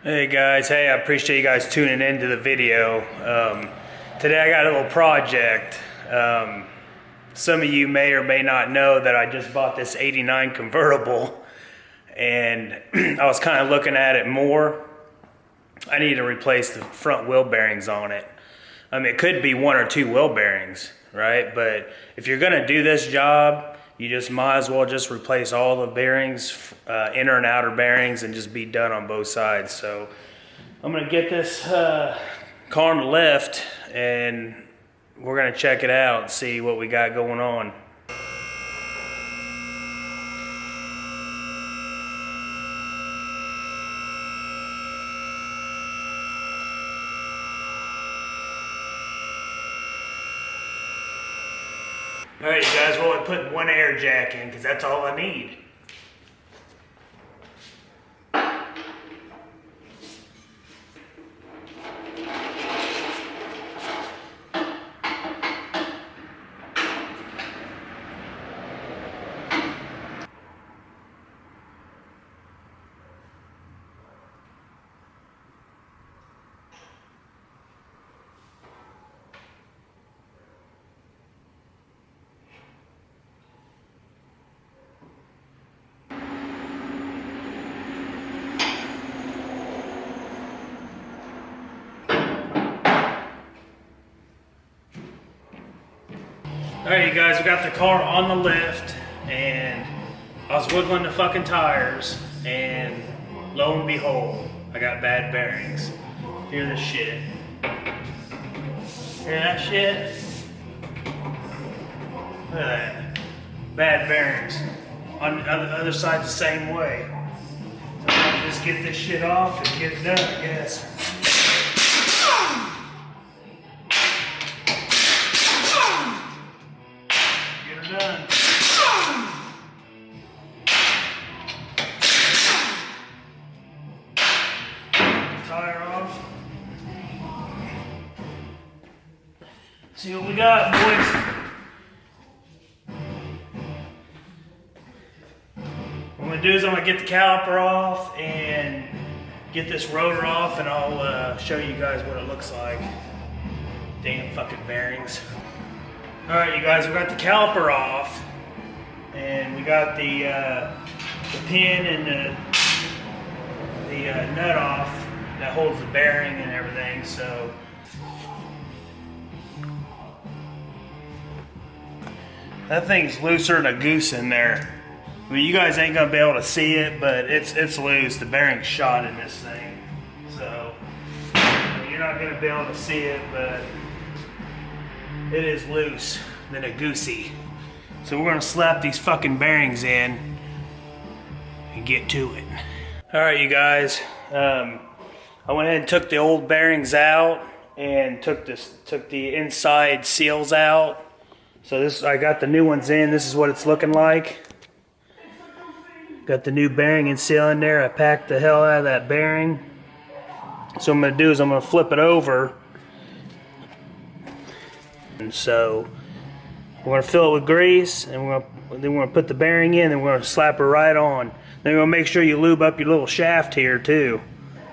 Hey guys, hey, I appreciate you guys tuning into the video. Today I got a little project. Some of you may or may not know that I just bought this 89 convertible and I was kind of looking at it more. I need to replace the front wheel bearings on it. I mean, it could be one or two wheel bearings, right? But if you're gonna do this job, you just might as well just replace all the bearings, inner and outer bearings, and just be done on both sides. So I'm gonna get this car on the lift and we're gonna check it out and see what we got going on. All right, you guys, well, I put one air jack in because that's all I need. Alright, you guys, we got the car on the lift and I was wiggling the fucking tires and lo and behold, I got bad bearings. Hear this shit. Hear that shit? Look at that. Bad bearings. On the other side the same way. So I'm gonna just get this shit off and get it done, I guess. Done. Tire off. See what we got, boys. What I'm gonna do is I'm gonna get the caliper off and get this rotor off, and I'll show you guys what it looks like. Damn fucking bearings. Alright, you guys, we got the caliper off, and we got the pin and the nut off that holds the bearing and everything, so that thing's looser than a goose in there. I mean, you guys ain't gonna be able to see it, but it's loose. The bearing's shot in this thing, so you're not gonna be able to see it, but it is loose than a goosey. So we're gonna slap these fucking bearings in and get to it. All right, you guys. I went ahead and took the old bearings out and took the inside seals out. So I got the new ones in. This is what it's looking like. Got the new bearing and seal in there. I packed the hell out of that bearing. So what I'm gonna do is I'm gonna flip it over. And so we're going to fill it with grease, and then we're going to put the bearing in, and we're going to slap it right on. Then we're going to make sure you lube up your little shaft here too.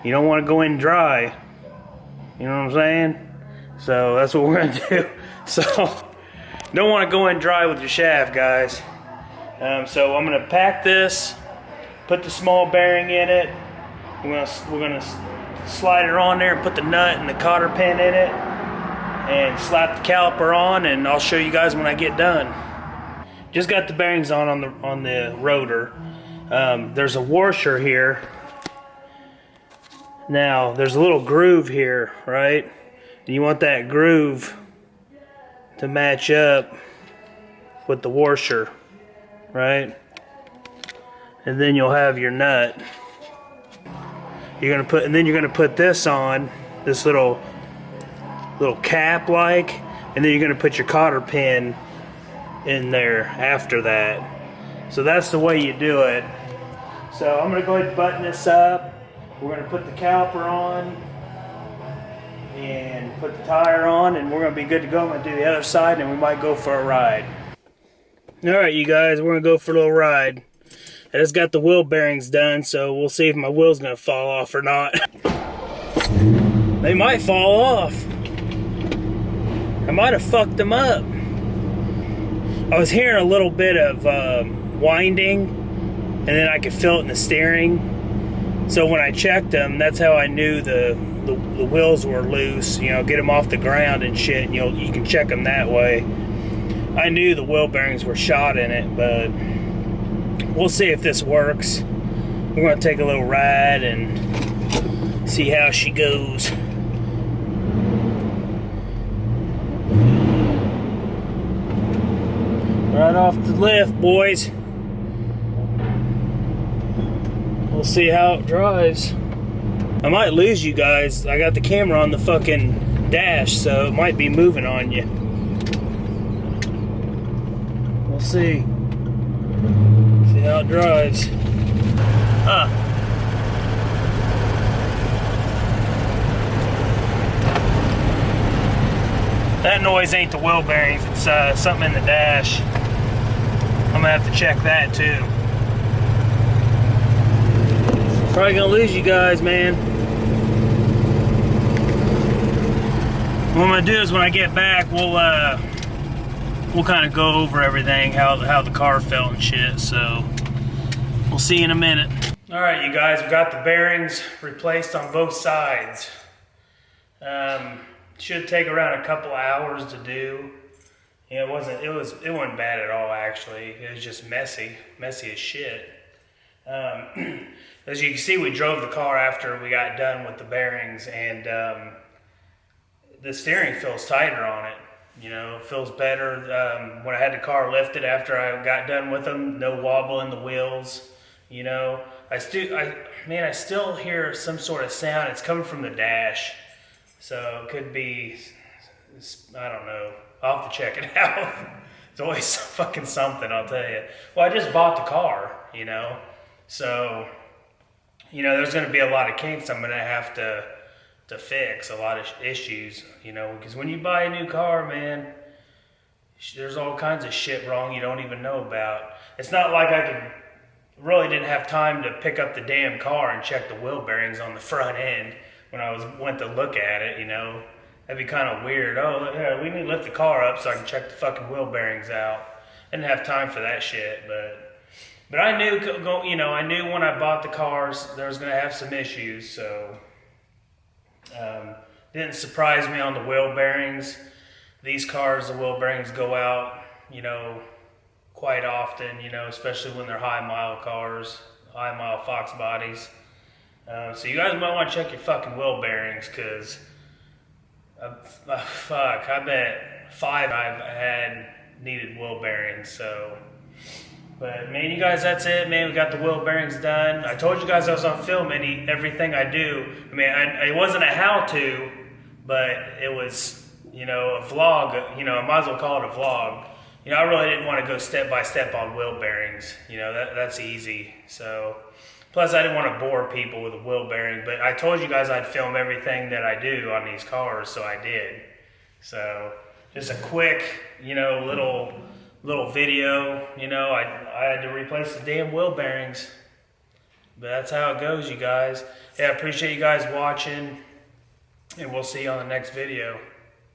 You don't want to go in dry. You know what I'm saying? So that's what we're going to do. So don't want to go in dry with your shaft, guys. So I'm going to pack this, put the small bearing in it. We're going to slide it on there and put the nut and the cotter pin in it, and slap the caliper on, and I'll show you guys when I get done. Just got the bearings on the rotor. There's a washer here. Now there's a little groove here, right? And you want that groove to match up with the washer, right? And then you'll have your nut. You're gonna put this on, this little cap like, and then you're going to put your cotter pin in there after that. So that's the way you do it. So I'm going to go ahead and button this up. We're going to put the caliper on and put the tire on, and we're going to be good to go. I'm going to do the other side, and we might go for a ride. Alright, you guys, we're going to go for a little ride. I just got the wheel bearings done, so we'll see if my wheel's gonna fall off or not. They might fall off. I might have fucked them up. I was hearing a little bit of winding, and then I could feel it in the steering. So when I checked them, that's how I knew the wheels were loose. You know, get them off the ground and shit, and you can check them that way. I knew the wheel bearings were shot in it, but we'll see if this works. We're gonna take a little ride and see how she goes. Right off the lift, boys. We'll see how it drives. I might lose you guys. I got the camera on the fucking dash, so it might be moving on you. We'll see. See how it drives. That noise ain't the wheel bearings, it's something in the dash. I'm gonna have to check that too. Probably gonna lose you guys, man. What I'm gonna do is when I get back, we'll kind of go over everything, how the car felt and shit. So we'll see you in a minute. All right, you guys, we've got the bearings replaced on both sides. Should take around a couple hours to do. Yeah, it wasn't bad at all, actually. It was just messy as shit. As you can see, we drove the car after we got done with the bearings, and the steering feels tighter on it. You know, it feels better. When I had the car lifted after I got done with them, no wobble in the wheels. You know, I still hear some sort of sound. It's coming from the dash. So it could be, I don't know. I'll have to check it out. It's always fucking something, I'll tell you. Well, I just bought the car, you know. So, you know, there's going to be a lot of kinks I'm going to have to fix, a lot of issues, you know. Because when you buy a new car, man, there's all kinds of shit wrong you don't even know about. It's not like really didn't have time to pick up the damn car and check the wheel bearings on the front end. When I went to look at it, you know, that'd be kind of weird. Oh, yeah, we need to lift the car up so I can check the fucking wheel bearings out. I didn't have time for that shit, but I knew, you know, I knew when I bought the cars there was gonna have some issues. So didn't surprise me on the wheel bearings. These cars, the wheel bearings go out, you know, quite often. You know, especially when they're high mile cars, high mile Fox bodies. So you guys might want to check your fucking wheel bearings, because fuck, I bet 5 I've had needed wheel bearings. So, but man, you guys, that's it, man. We got the wheel bearings done. I told you guys I was on film everything I do. I mean, it wasn't a how-to, but it was, you know, a vlog. You know, I might as well call it a vlog. You know, I really didn't want to go step by step on wheel bearings. You know, that's easy. So. Plus, I didn't want to bore people with a wheel bearing, but I told you guys I'd film everything that I do on these cars, so I did. So, just a quick, you know, little video. You know, I had to replace the damn wheel bearings, but that's how it goes, you guys. Yeah, I appreciate you guys watching, and we'll see you on the next video.